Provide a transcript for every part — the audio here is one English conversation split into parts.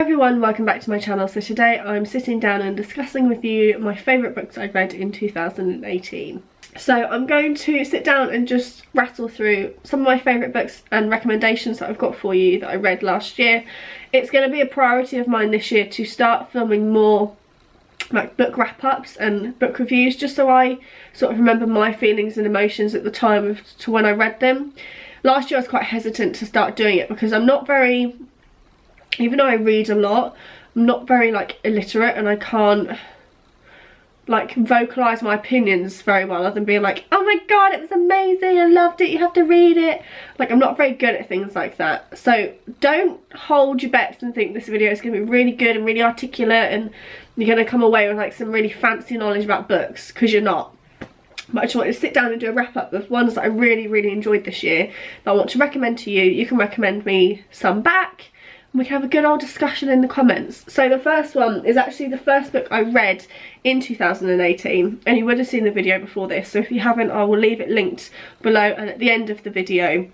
Everyone, welcome back to my channel. So today I'm sitting down and discussing with you my favourite books I've read in 2018. So I'm going to sit down and just rattle through some of my favourite books and recommendations that I've got for you that I read last year. It's going to be a priority of mine this year to start filming more like book wrap-ups and book reviews, just so I sort of remember my feelings and emotions at the time to when I read them. Last year I was quite hesitant to start doing it because I'm not very, even though I read a lot, I'm not very like illiterate, and I can't like vocalise my opinions very well other than being like, oh my god, it was amazing, I loved it, you have to read it. Like, I'm not very good at things like that. So don't hold your bets and think this video is going to be really good and really articulate and you're going to come away with like some really fancy knowledge about books, because you're not. But I just wanted to sit down and do a wrap up of ones that I really enjoyed this year that I want to recommend to you. You can recommend me some back, we can have a good old discussion in the comments. So the first one is actually the first book I read in 2018, and you would have seen the video before this, so if you haven't, I will leave it linked below and at the end of the video,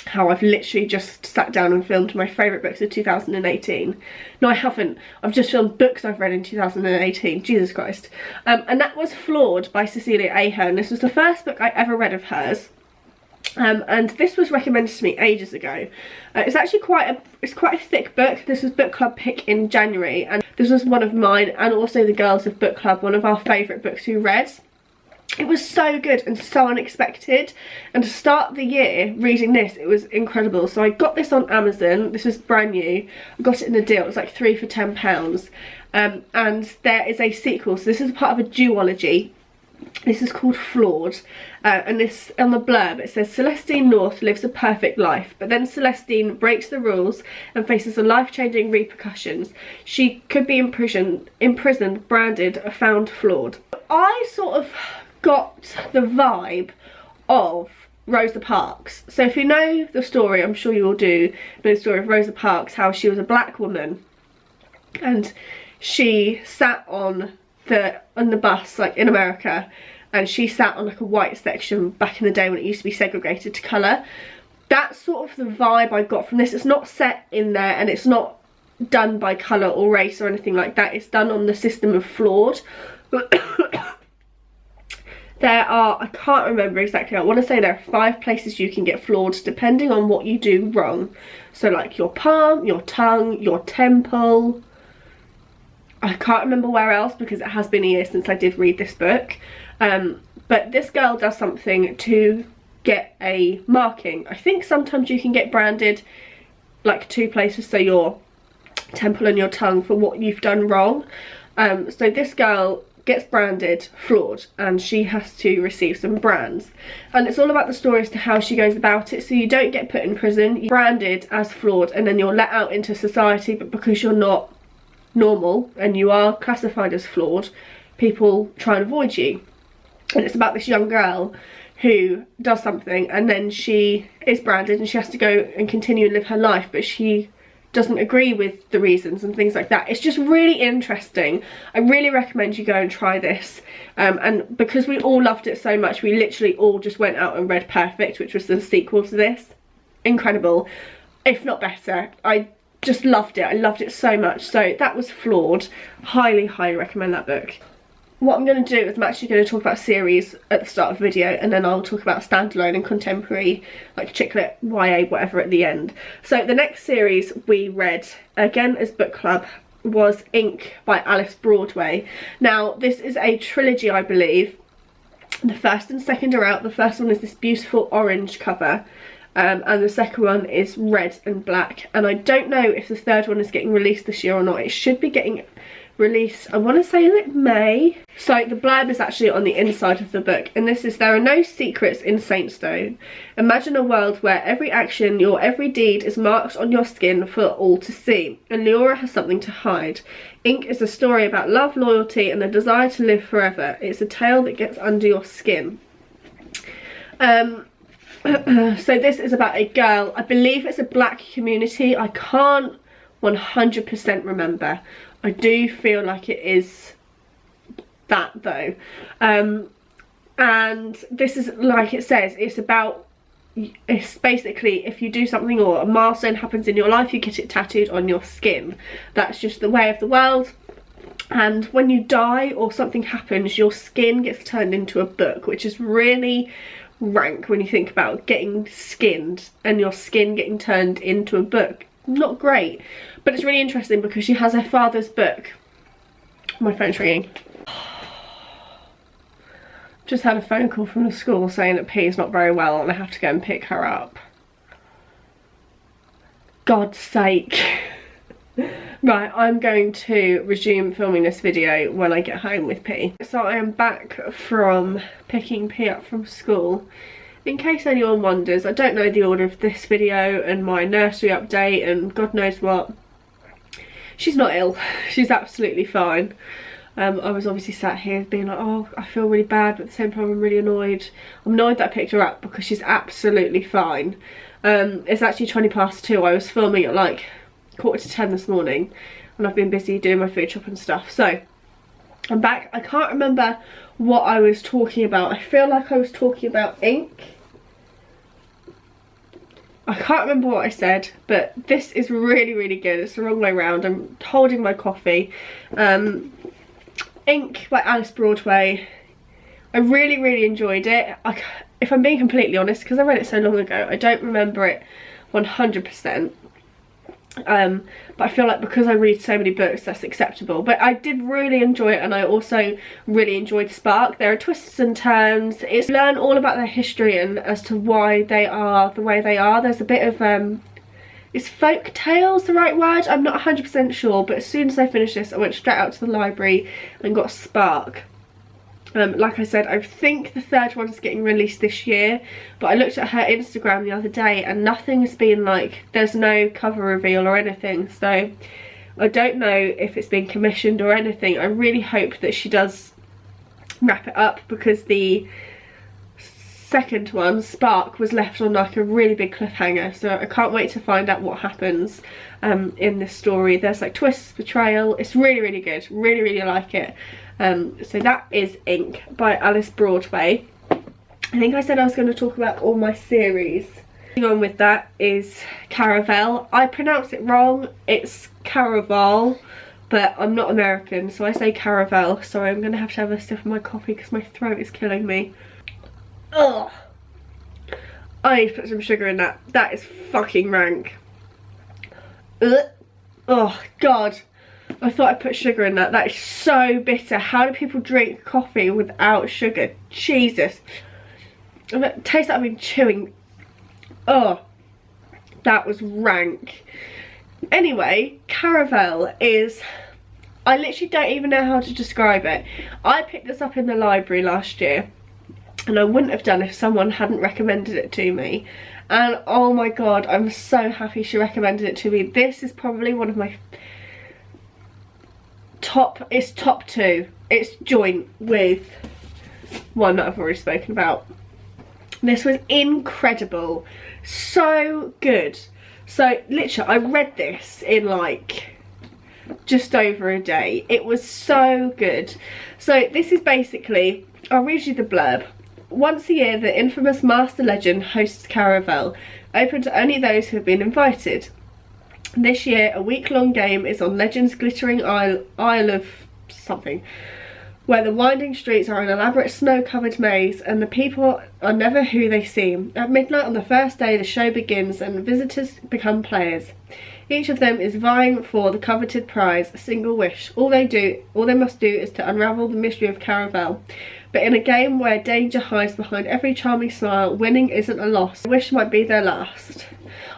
how I've literally just sat down and filmed my favourite books of 2018. No, I haven't. I've just filmed books I've read in 2018. Jesus Christ. And that was Flawed by Cecilia Ahern. This was the first book I ever read of hers. And this was recommended to me ages ago. It's actually quite a thick book. This was book club pick in January, and this was one of mine and also the girls of book club, one of our favourite books we read. It was so good and so unexpected, and to start the year reading this, it was incredible. So I got this on Amazon. This was brand new. I got it in a deal. It was like 3 for £10. And there is a sequel. So this is part of a duology. This is called Flawed, and this, on the blurb it says, Celestine North lives a perfect life, but then Celestine breaks the rules and faces a life-changing repercussions. She could be imprisoned, branded, found flawed. I sort of got the vibe of Rosa Parks. So if you know the story, I'm sure you all do, know the story of Rosa Parks, how she was a black woman and she sat on the bus, like in America, and she sat on like a white section back in the day when it used to be segregated to colour. That's sort of the vibe I got from this. It's not set in there and it's not done by colour or race or anything like that. It's done on the system of Flawed. There are, I can't remember exactly, I want to say there are 5 places you can get flawed depending on what you do wrong. So like your palm, your tongue, your temple. I can't remember where else because it has been a year since I did read this book. But this girl does something to get a marking. I think sometimes you can get branded like 2 places, so your temple and your tongue, for what you've done wrong. So this girl gets branded flawed and she has to receive some brands, and it's all about the story as to how she goes about it. So you don't get put in prison, you're branded as flawed, and then you're let out into society, but because you're not normal and you are classified as flawed, people try and avoid you. And it's about this young girl who does something and then she is branded and she has to go and continue and live her life, but she doesn't agree with the reasons and things like that. It's just really interesting. I really recommend you go and try this, and because we all loved it so much, we literally all just went out and read Perfect, which was the sequel to this. Incredible, if not better. I just loved it. I loved it so much. So that was Flawed. Highly recommend that book. What I'm going to do is I'm actually going to talk about series at the start of the video, and then I'll talk about standalone and contemporary, like chick lit, YA, whatever, at the end. So the next series we read, again as book club, was Ink by Alice Broadway. Now this is a trilogy, I believe. The first and second are out. The first one is this beautiful orange cover. And the second one is red and black, and I don't know if the third one is getting released this year or not. It should be getting released, I want to say, like May. So the blurb is actually on the inside of the book, and this is: there are no secrets in Saintstone. Imagine a world where every action, your every deed, is marked on your skin for all to see, and Leora has something to hide. Ink is a story about love, loyalty, and the desire to live forever. It's a tale that gets under your skin. So this is about a girl, I believe it's a black community, I can't 100% remember. I do feel like it is that though. And this is, like it says, it's about it's basically if you do something or a milestone happens in your life, you get it tattooed on your skin. That's just the way of the world. And when you die or something happens, your skin gets turned into a book, which is really rank when you think about getting skinned and your skin getting turned into a book. Not great, but it's really interesting because she has her father's book. My phone's ringing. Just had a phone call from the school saying that P is not very well and I have to go and pick her up. God's sake. Right, I'm going to resume filming this video when I get home with P. So I am back from picking P up from school. In case anyone wonders, I don't know the order of this video and my nursery update and God knows what. She's not ill, she's absolutely fine. I was obviously sat here being like, oh, I feel really bad, but at the same time I'm really annoyed. I'm annoyed that I picked her up because she's absolutely fine. It's actually 2:20. I was filming at like 9:45 this morning and I've been busy doing my food shop and stuff. So I'm back. I can't remember what I was talking about. I feel like I was talking about ink. I can't remember what I said, but this is really, really good. It's the wrong way around. I'm holding my coffee. Ink by Alice Broadway. I really, really enjoyed it. If I'm being completely honest, because I read it so long ago, I don't remember it 100%. But I feel like because I read so many books, that's acceptable. But I did really enjoy it, and I also really enjoyed Spark. There are twists and turns. It's learn all about their history and as to why they are the way they are. There's a bit of is folk tales the right word? I'm not 100% sure, but as soon as I finished this I went straight out to the library and got Spark. Like I said, I think the third one's getting released this year, but I looked at her Instagram the other day and nothing's been like, there's no cover reveal or anything, so I don't know if it's been commissioned or anything. I really hope that she does wrap it up because the second one, Spark, was left on like a really big cliffhanger, so I can't wait to find out what happens in this story. There's like twists, betrayal. It's really, really good. Really, really like it. So that is Ink by Alice Broadway. I think I said I was going to talk about all my series. Moving on with that is Caraval. I pronounce it wrong. It's Caraval, but I'm not American, so I say Caraval. So I'm going to have a sip of my coffee because my throat is killing me. Ugh. I need to put some sugar in that. That is fucking rank. Ugh. Oh God. I thought I put sugar in that. That is so bitter. How do people drink coffee without sugar? Jesus. It tastes like I've been chewing. Oh, that was rank. Anyway, Caraval is, I literally don't even know how to describe it. I picked this up in the library last year, and I wouldn't have done if someone hadn't recommended it to me. And oh my God, I'm so happy she recommended it to me. This is probably one of my it's top two. It's joint with one that I've already spoken about. This was incredible. So good. So literally I read this in like just over a day. It was so good. So this is basically, I'll read you the blurb. Once a year, the infamous Master Legend hosts Caraval, open to only those who have been invited. This year, a week-long game is on Legend's glittering Isle of something, where the winding streets are an elaborate snow-covered maze and the people are never who they seem. At midnight on the first day, the show begins and visitors become players. Each of them is vying for the coveted prize, a single wish. All they must do is to unravel the mystery of Caraval. But in a game where danger hides behind every charming smile, winning isn't a loss. A wish might be their last.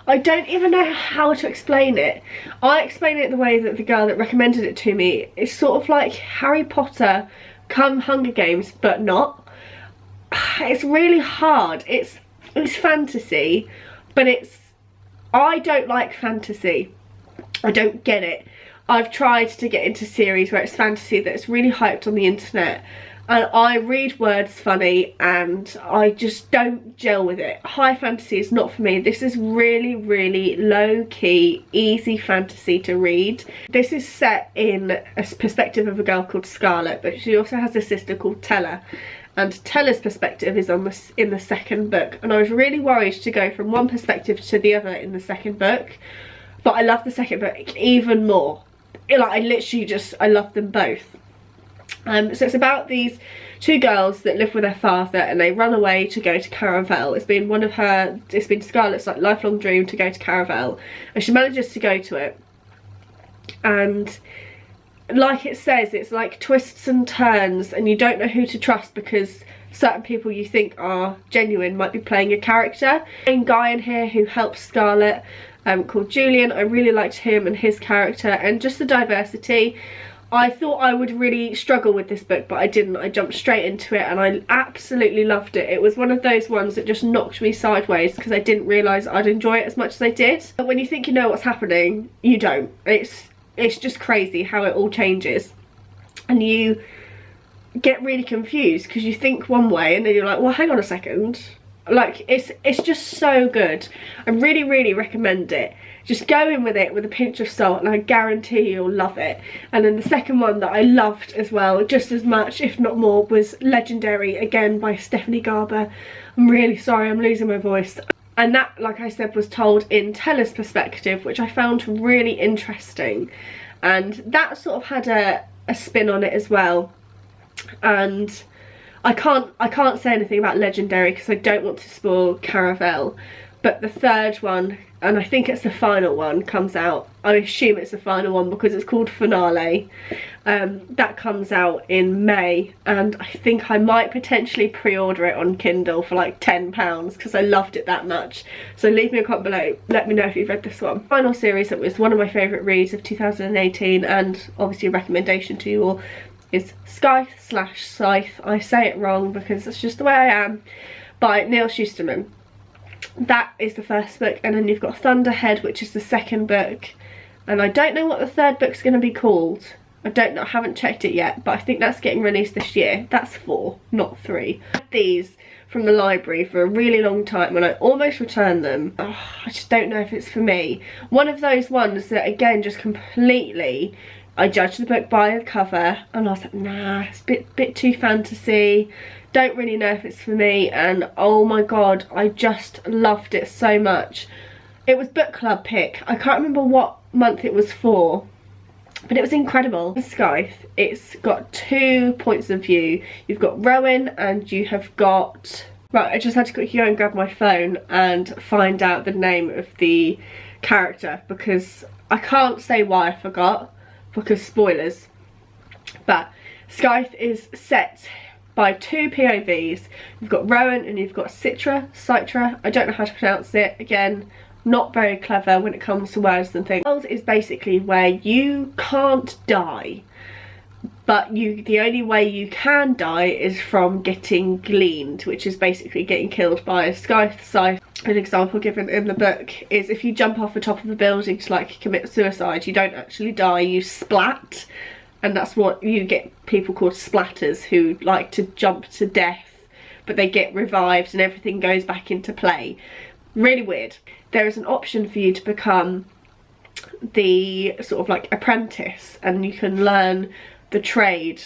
I don't even know how to explain it. I explain it the way that the girl that recommended it to me. It's sort of like Harry Potter come Hunger Games, but not. It's really hard. It's fantasy, but I don't like fantasy. I don't get it. I've tried to get into series where it's fantasy that's really hyped on the internet, and I read words funny and I just don't gel with it. High fantasy is not for me. This is really, really low-key, easy fantasy to read. This is set in a perspective of a girl called Scarlet, but she also has a sister called Tella. and Tella's perspective is on in the second book, and I was really worried to go from one perspective to the other in the second book, but I love the second book even more. Like, I love them both. So it's about these two girls that live with their father, and they run away to go to Caravel. It's been Scarlett's like lifelong dream to go to Caravel, and she manages to go to it. And like it says, it's like twists and turns, and you don't know who to trust because certain people you think are genuine might be playing a character. There's a guy in here who helps Scarlett, called Julian. I really liked him and his character, and just the diversity. I thought I would really struggle with this book, but I didn't. I jumped straight into it and I absolutely loved it. It was one of those ones that just knocked me sideways because I didn't realise I'd enjoy it as much as I did. But when you think you know what's happening, you don't. It's just crazy how it all changes, and you get really confused because you think one way and then you're like, well, hang on a second. Like, it's just so good. I really recommend it. Just go in with it with a pinch of salt, and I guarantee you'll love it. And then the second one that I loved as well, just as much if not more, was Legendary, again by Stephanie Garber. I'm really sorry, I'm losing my voice. And that, like I said, was told in Tella's perspective, which I found really interesting. And that sort of had a spin on it as well. And I can't say anything about Legendary because I don't want to spoil Caravel. But the third one, and I think it's the final one, comes out. I assume it's the final one because it's called Finale. That comes out in May, and I think I might potentially pre-order it on Kindle for like £10 because I loved it that much. So leave me a comment below, let me know if you've read this one. Final series that was one of my favourite reads of 2018, and obviously a recommendation to you all, is Scythe. I say it wrong because that's just the way I am, by Neil Shusterman. That is the first book, and then you've got Thunderhead, which is the second book, and I don't know what the third book's going to be called. I don't know, I haven't checked it yet, but I think that's getting released this year. That's 4, not 3. I had these from the library for a really long time and I almost returned them. Oh, I just don't know if it's for me. One of those ones that, again, just completely, I judged the book by the cover and I was like, nah, it's a bit too fantasy. Don't really know if it's for me, and oh my god, I just loved it so much. It was book club pick. I can't remember what month it was for, but it was incredible. Scythe, it's got 2 points of view. You've got Rowan and you have got... Right, I just had to quickly go and grab my phone and find out the name of the character because I can't say why I forgot because spoilers. But Scythe is set by 2 POVs. You've got Rowan and you've got Citra. I don't know how to pronounce it. Again, not very clever when it comes to words and things. World is basically where you can't die, but the only way you can die is from getting gleaned, which is basically getting killed by a scythe. An example given in the book is if you jump off the top of a building to like commit suicide, you don't actually die, you splat. And that's what you get, people called splatters, who like to jump to death, but they get revived and everything goes back into play. Really weird. There is an option for you to become the sort of like apprentice, and you can learn the trade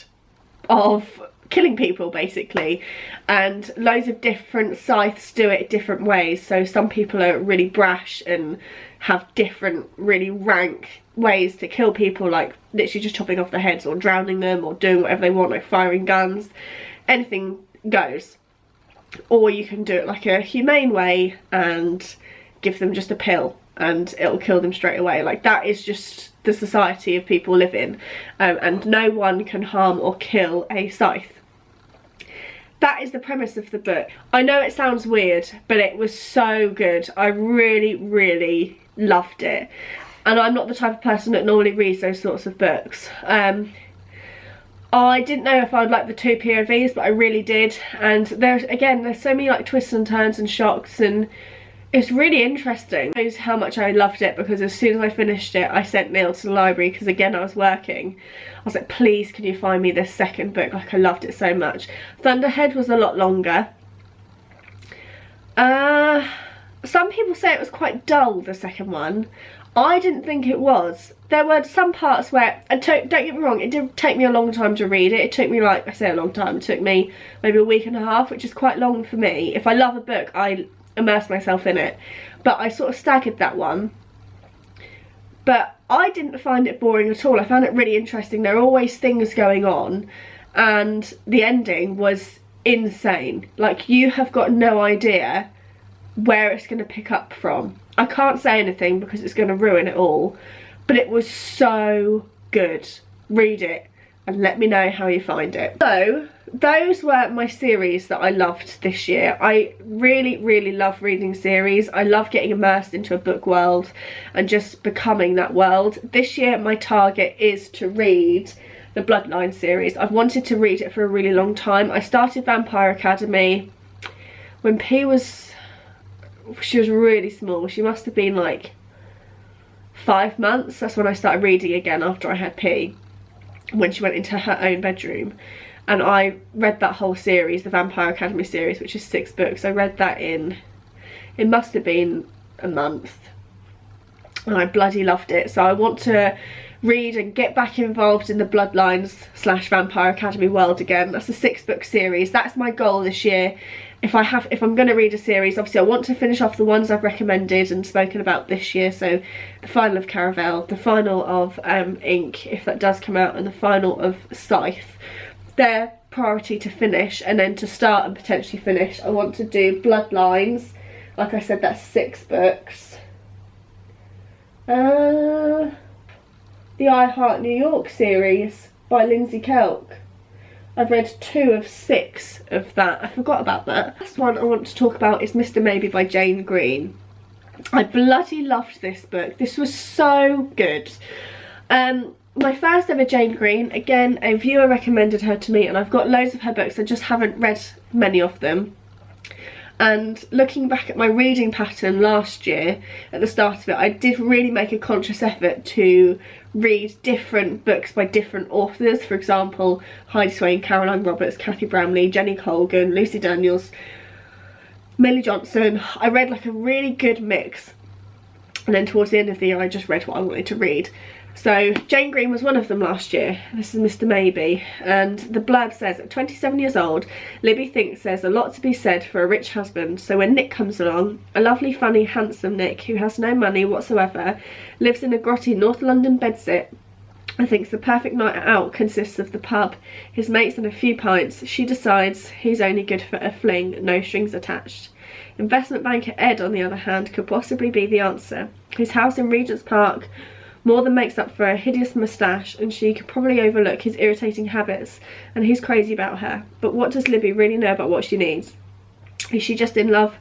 of killing people basically, and loads of different scythes do it different ways. So some people are really brash and have different really rank ways to kill people, like literally just chopping off their heads or drowning them or doing whatever they want, like firing guns. Anything goes. Or you can do it like a humane way and give them just a pill and it'll kill them straight away. Like, that is just the society of people live in, and no one can harm or kill a scythe. That is the premise of the book. I know it sounds weird, but it was so good. I really loved it. And I'm not the type of person that normally reads those sorts of books. I didn't know if I'd like the 2 POVs, but I really did. And there's so many like twists and turns and shocks, and it's really interesting. It shows how much I loved it, because as soon as I finished it, I sent Neil to the library, because again, I was working. I was like, please, can you find me this second book? Like, I loved it so much. Thunderhead was a lot longer. Some people say it was quite dull, the second one. I didn't think it was. There were some parts where, and don't get me wrong, it did take me a long time to read it. It took me, like, I say a long time, it took me maybe a week and a half, which is quite long for me. If I love a book, I immerse myself in it. But I sort of staggered that one. But I didn't find it boring at all. I found it really interesting. There are always things going on, and the ending was insane. Like, you have got no idea where it's going to pick up from. I can't say anything because it's going to ruin it all, but it was so good. Read it and let me know how you find it. So those were my series that I loved this year. I really love reading series. I love getting immersed into a book world and just becoming that world. This year my target is to read the Bloodline series. I've wanted to read it for a really long time. I started Vampire Academy when P was, she was really small. She must have been like 5 months. That's when I started reading again after I had P, when she went into her own bedroom. And I read that whole series, the Vampire Academy series, which is 6 books. I read that in, it must have been a month. And I bloody loved it. So I want to read and get back involved in the Bloodlines / Vampire Academy world again. That's a 6-book series. That's my goal this year. If I'm going to read a series, obviously I want to finish off the ones I've recommended and spoken about this year. So the final of Caravel, the final of Ink, if that does come out, and the final of Scythe. They're priority to finish, and then to start and potentially finish, I want to do Bloodlines. Like I said, that's 6 books. The I Heart New York series by Lindsay Kelk. I've read 2 of 6 of that. I forgot about that. The last one I want to talk about is Mr. Maybe by Jane Green. I bloody loved this book. This was so good. My first ever Jane Green. Again, a viewer recommended her to me, and I've got loads of her books. I just haven't read many of them. And looking back at my reading pattern last year, at the start of it, I did really make a conscious effort to read different books by different authors. For example, Heidi Swain, Caroline Roberts, Kathy Bramley, Jenny Colgan, Lucy Daniels, Millie Johnson. I read like a really good mix, and then towards the end of the year I just read what I wanted to read. So Jane Green was one of them last year. This is Mr. Maybe, and the blurb says, at 27 years old, Libby thinks there's a lot to be said for a rich husband. So when Nick comes along, a lovely, funny, handsome Nick who has no money whatsoever, lives in a grotty North London bedsit, and thinks the perfect night out consists of the pub, his mates and a few pints, she decides he's only good for a fling, no strings attached. Investment banker Ed, on the other hand, could possibly be the answer. His house in Regent's Park more than makes up for a hideous moustache, and she could probably overlook his irritating habits, and he's crazy about her. But what does Libby really know about what she needs? Is she just in love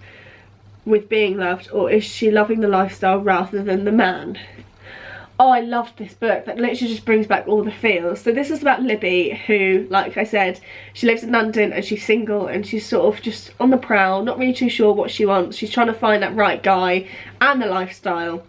with being loved, or is she loving the lifestyle rather than the man? Oh, I loved this book. That literally just brings back all the feels. So this is about Libby, who, like I said, she lives in London and she's single, and she's sort of just on the prowl, not really too sure what she wants. She's trying to find that right guy and the lifestyle.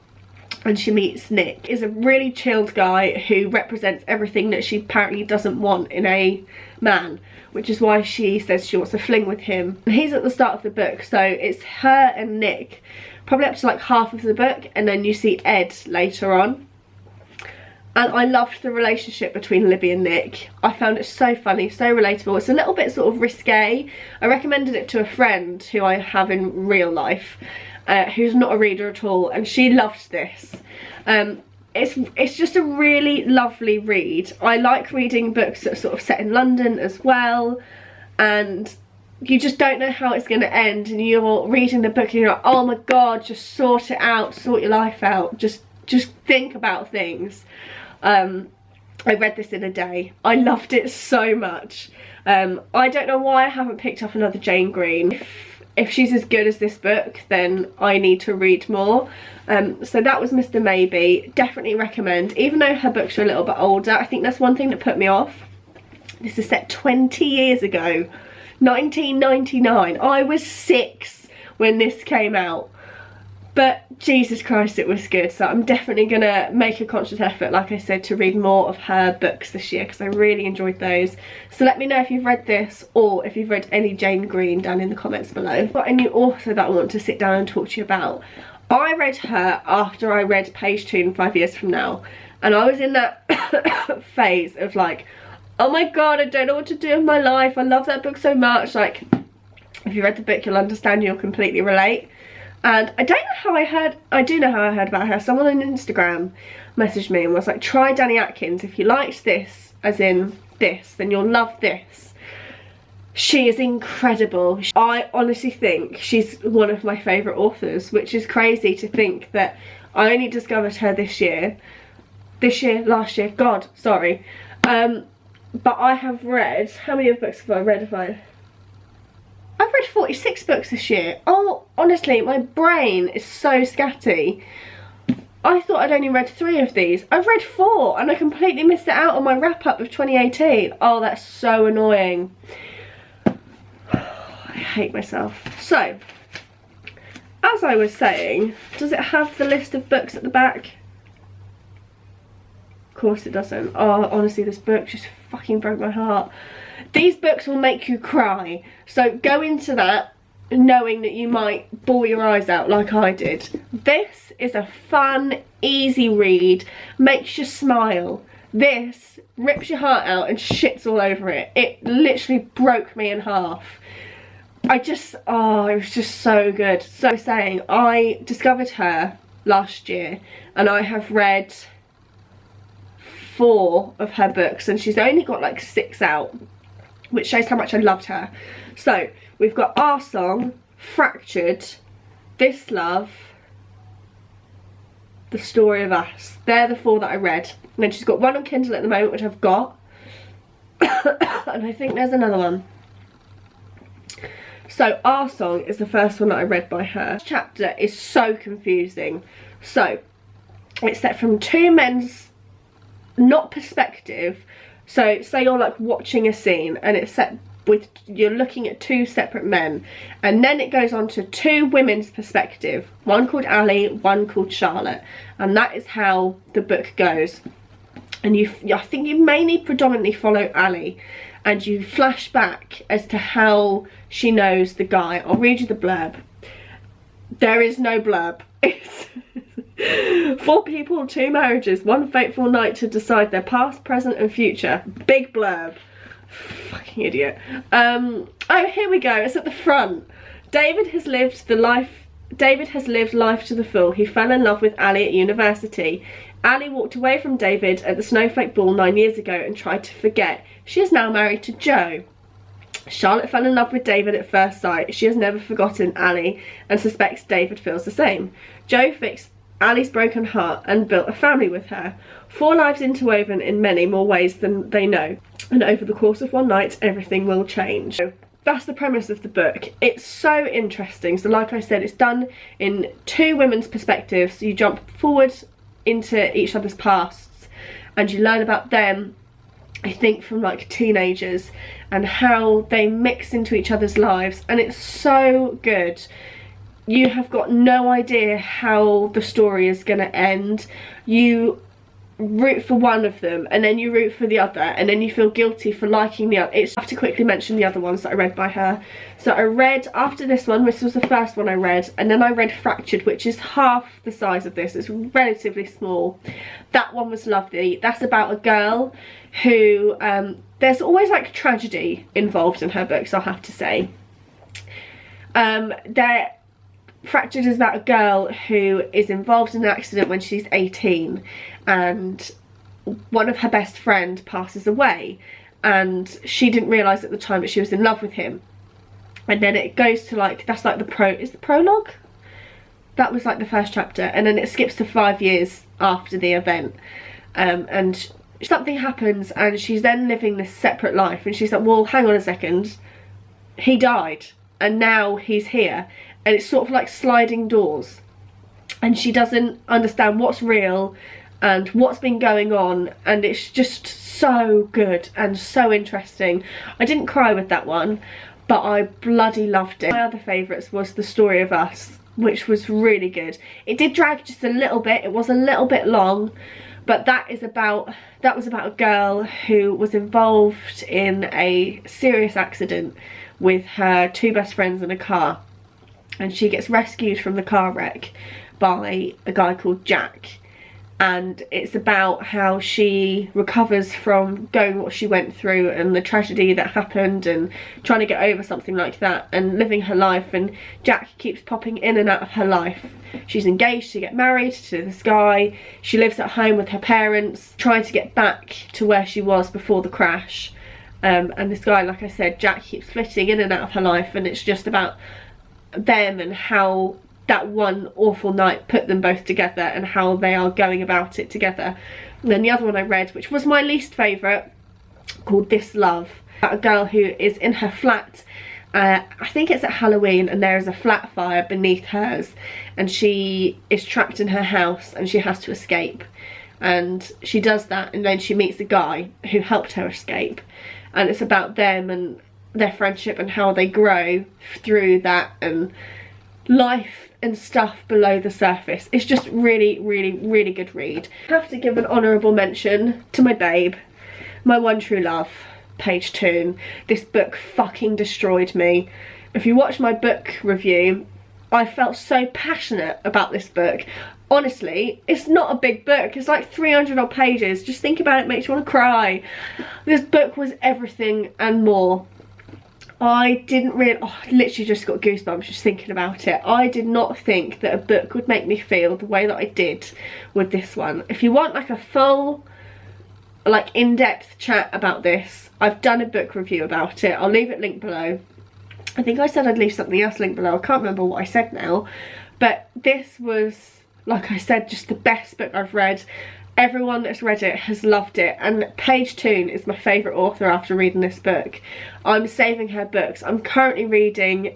And she meets Nick. He's a really chilled guy who represents everything that she apparently doesn't want in a man, which is why she says she wants to fling with him. And he's at the start of the book, so it's her and Nick probably up to like half of the book, and then you see Ed later on. And I loved the relationship between Libby and Nick. I found it so funny, so relatable. It's a little bit sort of risque. I recommended it to a friend who I have in real life, who's not a reader at all, and she loved this. It's just a really lovely read. I like reading books that are sort of set in London as well, and you just don't know how it's going to end, and you're reading the book and you're like, oh my god, just sort it out, sort your life out, just think about things. I read this in a day. I loved it so much. I don't know why I haven't picked up another Jane Green. If she's as good as this book, then I need to read more. So that was Mr. Maybe. Definitely recommend. Even though her books are a little bit older, I think that's one thing that put me off. This is set 20 years ago. 1999. I was 6 when this came out. But Jesus Christ, it was good. So I'm definitely going to make a conscious effort, like I said, to read more of her books this year, because I really enjoyed those. So let me know if you've read this, or if you've read any Jane Green, down in the comments below. But a new author that I want to sit down and talk to you about. I read her after I read Page 2 in 5 Years From Now, and I was in that phase of like, oh my god, I don't know what to do with my life, I love that book so much. Like, if you read the book you'll understand, you'll completely relate. And I don't know how I do know how I heard about her. Someone on Instagram messaged me and was like, try Danny Atkins, if you liked this, as in this, then you'll love this. She is incredible. I honestly think she's one of my favourite authors, which is crazy to think that I only discovered her last year, god, sorry. But I have read, how many books have I read? I've read 46 books this year. Oh, honestly, my brain is so scatty. I thought I'd only read 3 of these. I've read 4 and I completely missed it out on my wrap up of 2018. Oh, that's so annoying. I hate myself. So, as I was saying, does it have the list of books at the back? Of course it doesn't. Oh, honestly, this book just fucking broke my heart. These books will make you cry. So go into that knowing that you might bawl your eyes out like I did. This is a fun, easy read, makes you smile. This rips your heart out and shits all over it. It literally broke me in half. Oh, it was just so good. So saying, I discovered her last year and I have read 4 of her books and she's only got like 6 out, which shows how much I loved her. So we've got Our Song, Fractured, This Love, The Story of Us. They're the 4 that I read. And then she's got 1 on Kindle at the moment, which I've got. And I think there's another one. So Our Song is the first one that I read by her. This chapter is so confusing. So it's set from 2 men's, not perspective. So say you're like watching a scene and it's set with, you're looking at 2 separate men, and then it goes on to 2 women's perspective, one called Ali, one called Charlotte, and that is how the book goes. And I think you mainly predominantly follow Ali, and you flash back as to how she knows the guy. I'll read you the blurb. There is no blurb. It's 4 people, 2 marriages, 1 fateful night to decide their past, present and future. Big blurb. Fucking idiot. Oh, here we go. It's at the front. David has lived life to the full. He fell in love with Ali at university. Ali walked away from David at the Snowflake Ball 9 years ago and tried to forget. She is now married to Joe. Charlotte fell in love with David at first sight. She has never forgotten Ali and suspects David feels the same. Joe fixed Ali's broken heart and built a family with her. 4 lives interwoven in many more ways than they know. And over the course of one night, everything will change. So that's the premise of the book. It's so interesting. So like I said, it's done in 2 women's perspectives. So you jump forward into each other's pasts and you learn about them, I think, from like teenagers and how they mix into each other's lives, and it's so good. You have got no idea how the story is going to end. You root for one of them and then you root for the other, and then you feel guilty for liking the other. I have to quickly mention the other ones that I read by her. So I read, after this one, this was the first one I read, and then I read Fractured, which is half the size of this. It's relatively small. That one was lovely. That's about a girl who, there's always like tragedy involved in her books, I'll have to say. Fractured is about a girl who is involved in an accident when she's 18, and one of her best friend passes away, and she didn't realise at the time that she was in love with him. And then it goes to like, that's like the prologue? That was like the first chapter, and then it skips to 5 years after the event, and something happens and she's then living this separate life, and she's like, well, hang on a second, he died and now he's here. And it's sort of like sliding doors, and she doesn't understand what's real and what's been going on, and it's just so good and so interesting. I didn't cry with that one, but I bloody loved it. My other favourites was The Story of Us, which was really good. It did drag just a little bit, it was a little bit long, but that was about a girl who was involved in a serious accident with her 2 best friends in a car. And she gets rescued from the car wreck by a guy called Jack, and it's about how she recovers from going what she went through and the tragedy that happened and trying to get over something like that and living her life. And Jack keeps popping in and out of her life. She's engaged to get married to this guy. She lives at home with her parents, trying to get back to where she was before the crash. And this guy, like I said, Jack, keeps flitting in and out of her life, and it's just about them and how that one awful night put them both together and how they are going about it together. And then the other one I read, which was my least favourite, called This Love, about a girl who is in her flat. I think it's at Halloween, and there is a flat fire beneath hers, and she is trapped in her house and she has to escape. And she does that, and then she meets a guy who helped her escape, and it's about them and their friendship and how they grow through that, and life and stuff below the surface. It's just really, really, really good read. I have to give an honourable mention to my babe, my one true love, Page Toon. This book fucking destroyed me. If you watch my book review, I felt so passionate about this book. Honestly, it's not a big book. It's like 300 odd pages. Just think about it, makes you want to cry. This book was everything and more. I didn't really, I literally just got goosebumps just thinking about it. I did not think that a book would make me feel the way that I did with this one. If you want like a full, like in-depth chat about this, I've done a book review about it. I'll leave it linked below. I think I said I'd leave something else linked below. I can't remember what I said now. But this was, like I said, just the best book I've read. Everyone that's read it has loved it, and Page Toon is my favourite author after reading this book. I'm saving her books. I'm currently reading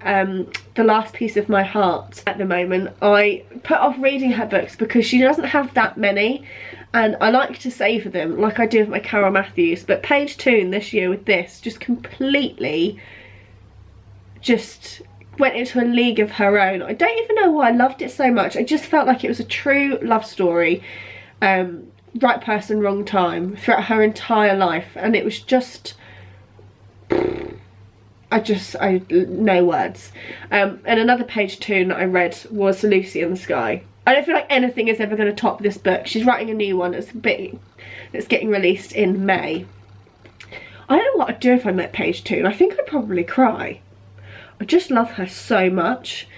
The Last Piece of My Heart at the moment. I put off reading her books because she doesn't have that many, and I like to savour them like I do with my Carol Matthews. But Page Toon this year with this just completely just went into a league of her own. I don't even know why I loved it so much. I just felt like it was a true love story. Right person, wrong time throughout her entire life, and it was just, I no words. And another Page Toon that I read was Lucy in the Sky. I don't feel like anything is ever going to top this book. She's writing a new one that's getting released in May. I don't know what I'd do if I met Page Toon. I think I'd probably cry. I just love her so much.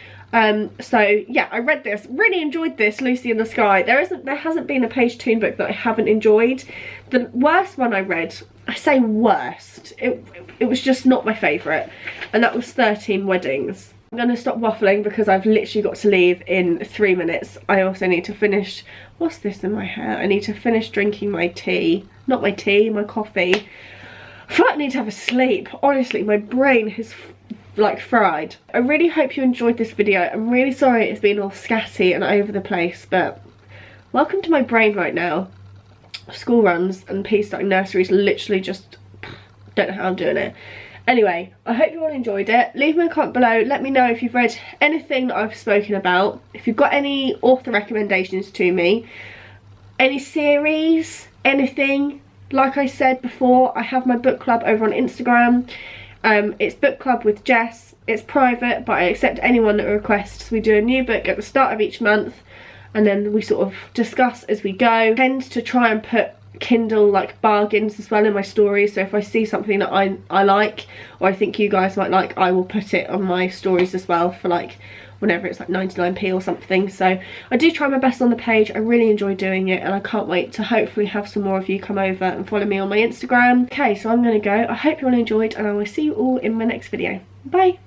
So yeah, I read this, really enjoyed this, Lucy in the Sky. There hasn't been a Page Toon book that I haven't enjoyed. The worst one I read, I say worst, it was just not my favourite, and that was 13 Weddings. I'm going to stop waffling because I've literally got to leave in 3 minutes. I also need to finish, what's this in my hair? I need to finish drinking my tea, not my tea, my coffee. I feel like I need to have a sleep. Honestly, my brain has like fried. I really hope you enjoyed this video. I'm really sorry it's been all scatty and over the place, but welcome to my brain right now. School runs and starting nurseries literally just don't know how I'm doing it. Anyway, I hope you all enjoyed it. Leave me a comment below. Let me know if you've read anything that I've spoken about. If you've got any author recommendations to me, any series, anything. Like I said before, I have my book club over on Instagram. It's book club with Jess. It's private, but I accept anyone that requests. We do a new book at the start of each month, and then we sort of discuss as we go. I tend to try and put Kindle like bargains as well in my stories, so if I see something that I like, or I think you guys might like, I will put it on my stories as well for like whenever it's like 99p or something. So I do try my best on the page. I really enjoy doing it, and I can't wait to hopefully have some more of you come over and follow me on my Instagram. Okay, so I'm gonna go. I hope you all enjoyed, and I will see you all in my next video. Bye.